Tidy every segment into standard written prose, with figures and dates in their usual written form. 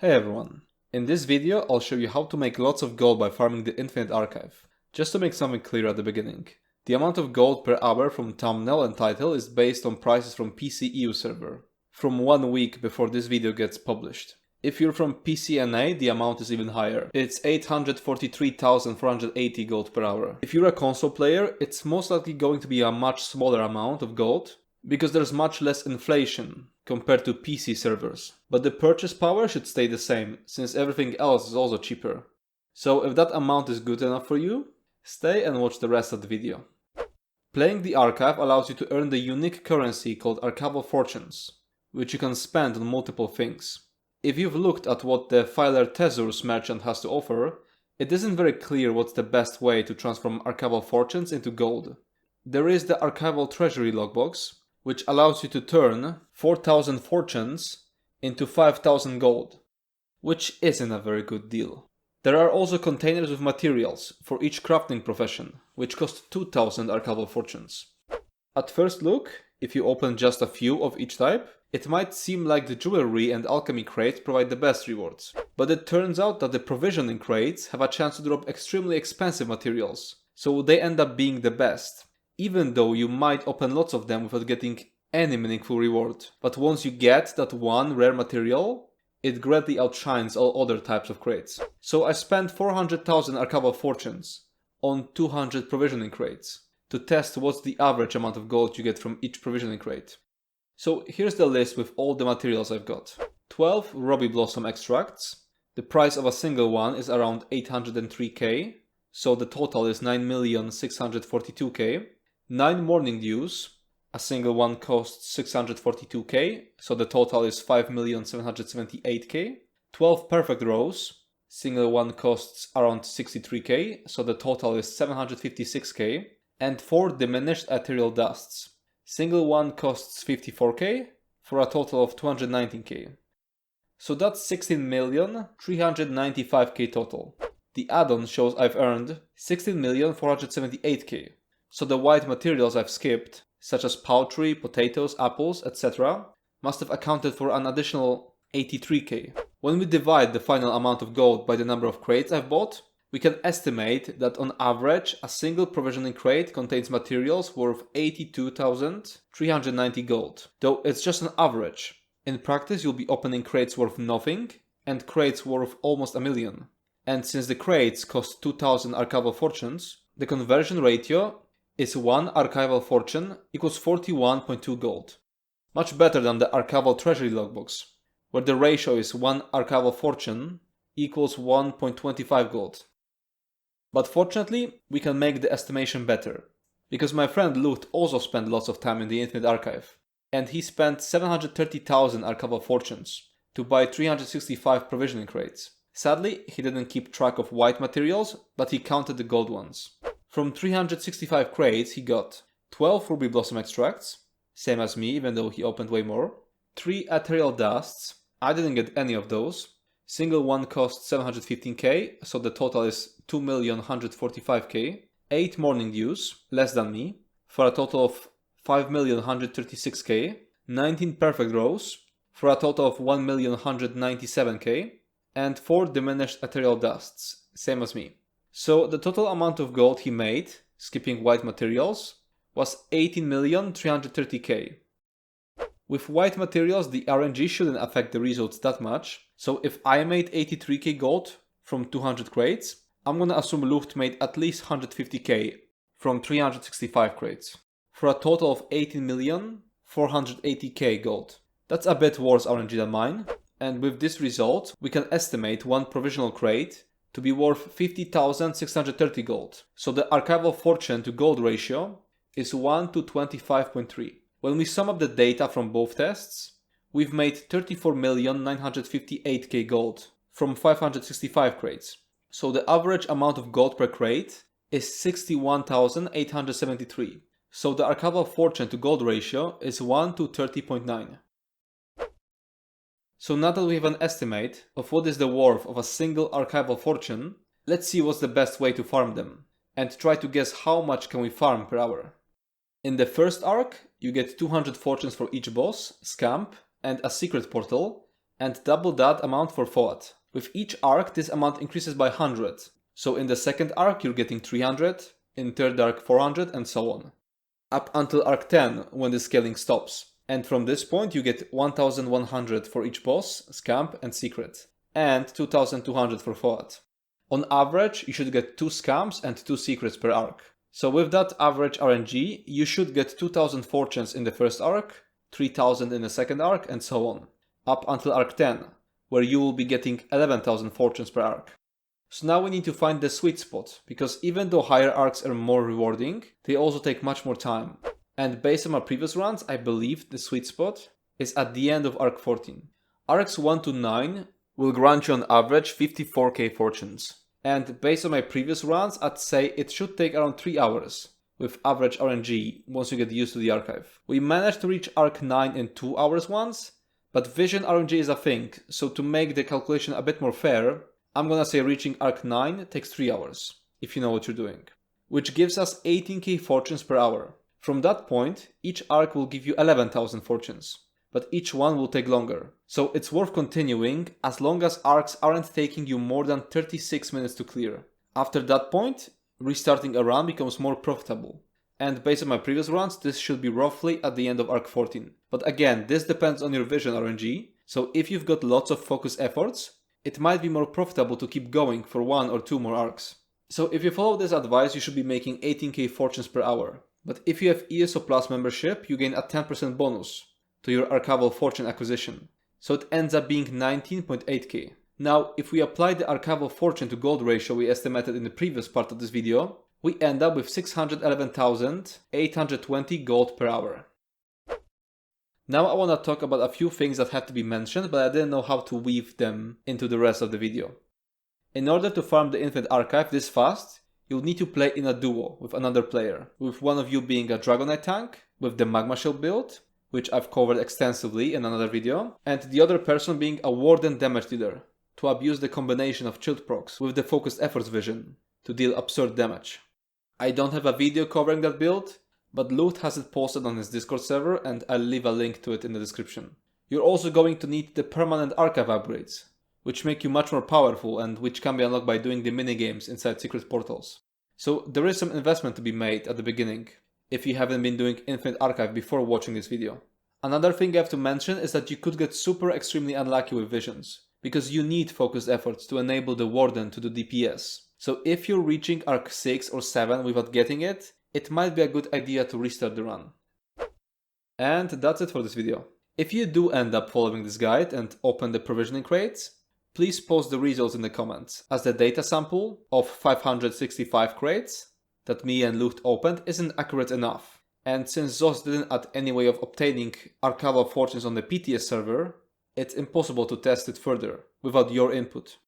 Hey everyone, in this video I'll show you how to make lots of gold by farming the Infinite Archive. Just to make something clear at the beginning, the amount of gold per hour from thumbnail and title is based on prices from PC server, from 1 week before this video gets published. If you're from PCNA, the amount is even higher. It's 843,480 gold per hour. If you're a console player, it's most likely going to be a much smaller amount of gold, because there's much less inflation compared to PC servers. But the purchase power should stay the same, since everything else is also cheaper. So if that amount is good enough for you, stay and watch the rest of the video. Playing the archive allows you to earn the unique currency called Archival Fortunes, which you can spend on multiple things. If you've looked at what the Filer Tesours merchant has to offer, it isn't very clear what's the best way to transform Archival Fortunes into gold. There is the Archival Treasury logbox, which allows you to turn 4,000 fortunes into 5,000 gold, which isn't a very good deal. There are also containers with materials for each crafting profession, which cost 2,000 Archival Fortunes. At first look, if you open just a few of each type, it might seem like the jewelry and alchemy crates provide the best rewards. But it turns out that the provisioning crates have a chance to drop extremely expensive materials, so they end up being the best, even though you might open lots of them without getting any meaningful reward. But once you get that one rare material, it greatly outshines all other types of crates. So I spent 400,000 Archival Fortunes on 200 provisioning crates to test what's the average amount of gold you get from each provisioning crate. So here's the list with all the materials I've got. 12 Ruby Blossom extracts. The price of a single one is around 803k, so the total is 9,642k. 9 Morning Dews. A single one costs 642k, so the total is 5,778k. 12 Perfect Rows. Single one costs around 63k, so the total is 756k. And 4 Diminished Ethereal Dusts. Single one costs 54k for a total of 219k. So that's 16,395k total. The add-on shows I've earned 16,478k. So the white materials I've skipped, such as poultry, potatoes, apples, etc., must have accounted for an additional 83k. When we divide the final amount of gold by the number of crates I've bought, we can estimate that on average a single provisioning crate contains materials worth 82,390 gold, though it's just an average. In practice you'll be opening crates worth nothing and crates worth almost a million. And since the crates cost 2,000 Archival Fortunes, the conversion ratio is 1 Archival Fortune equals 41.2 gold. Much better than the Archival Treasury logbox, where the ratio is 1 Archival Fortune equals 1.25 gold. But fortunately, we can make the estimation better, because my friend Lut also spent lots of time in the Infinite Archive, and he spent 730,000 Archival Fortunes to buy 365 provisioning crates. Sadly, he didn't keep track of white materials, but he counted the gold ones. From 365 crates he got 12 Ruby Blossom extracts, same as me even though he opened way more, 3 Ethereal Dusts, I didn't get any of those. Single one cost 715k, so the total is 2,145k. 8 Morning Dews, less than me, for a total of 5,136k. 19 Perfect Rows, for a total of 1,197k. And 4 Diminished Ethereal Dusts, same as me. So the total amount of gold he made, skipping white materials, was 18,330k. With white materials, the RNG shouldn't affect the results that much, so if I made 83k gold from 200 crates, I'm gonna assume Lucht made at least 150k from 365 crates, for a total of 18,480k gold. That's a bit worse RNG than mine, and with this result, we can estimate one provisional crate to be worth 50,630 gold. So the Archival Fortune to gold ratio is 1 to 25.3. When we sum up the data from both tests, we've made 34,958k gold from 565 crates. So the average amount of gold per crate is 61,873. So the Archival Fortune to gold ratio is 1 to 30.9. So now that we have an estimate of what is the worth of a single Archival Fortune, let's see what's the best way to farm them, and try to guess how much can we farm per hour. In the first arc, you get 200 fortunes for each boss, scamp, and a secret portal, and double that amount for FOAT. With each arc, this amount increases by 100. So in the second arc, you're getting 300, in third arc 400, and so on. Up until arc 10, when the scaling stops. And from this point, you get 1100 for each boss, scamp, and secret. And 2200 for FOAT. On average, you should get 2 scamps and 2 secrets per arc. So with that average RNG, you should get 2000 fortunes in the first arc, 3000 in the second arc, and so on. Up until arc 10, where you will be getting 11,000 fortunes per arc. So now we need to find the sweet spot, because even though higher arcs are more rewarding, they also take much more time. And based on my previous runs, I believe the sweet spot is at the end of arc 14. Arcs 1 to 9 will grant you on average 54k fortunes. And based on my previous runs, I'd say it should take around 3 hours, with average RNG once you get used to the archive. We managed to reach arc 9 in 2 hours once, but vision RNG is a thing, so to make the calculation a bit more fair, I'm gonna say reaching arc 9 takes 3 hours, if you know what you're doing. Which gives us 18k fortunes per hour. From that point, each arc will give you 11,000 fortunes, but each one will take longer. So it's worth continuing as long as arcs aren't taking you more than 36 minutes to clear. After that point, restarting a run becomes more profitable. And based on my previous runs, this should be roughly at the end of arc 14. But again, this depends on your vision RNG, so if you've got lots of focus efforts, it might be more profitable to keep going for 1 or 2 more arcs. So if you follow this advice, you should be making 18k fortunes per hour. But if you have ESO Plus membership, you gain a 10% bonus to your Archival Fortune acquisition. So it ends up being 19.8k. Now, if we apply the Archival Fortune to gold ratio we estimated in the previous part of this video, we end up with 611,820 gold per hour. Now I want to talk about a few things that had to be mentioned, but I didn't know how to weave them into the rest of the video. In order to farm the Infinite Archive this fast, you'll need to play in a duo with another player, with one of you being a Dragonite tank with the Magma Shield build, which I've covered extensively in another video, and the other person being a Warden damage dealer, to abuse the combination of shield procs with the focused efforts vision, to deal absurd damage. I don't have a video covering that build, but Luth has it posted on his Discord server and I'll leave a link to it in the description. You're also going to need the permanent archive upgrades, which make you much more powerful and which can be unlocked by doing the minigames inside secret portals. So there is some investment to be made at the beginning, if you haven't been doing Infinite Archive before watching this video. Another thing I have to mention is that you could get super extremely unlucky with visions, because you need focused efforts to enable the Warden to do DPS. So if you're reaching arc 6 or 7 without getting it, it might be a good idea to restart the run. And that's it for this video. If you do end up following this guide and open the provisioning crates, please post the results in the comments, as the data sample of 565 crates that me and Lucht opened isn't accurate enough. And since Zos didn't add any way of obtaining Archival Fortunes on the PTS server, it's impossible to test it further without your input.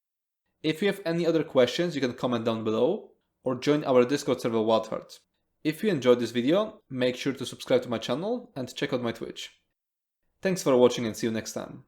If you have any other questions, you can comment down below or join our Discord server Wildheart. If you enjoyed this video, make sure to subscribe to my channel and check out my Twitch. Thanks for watching and see you next time.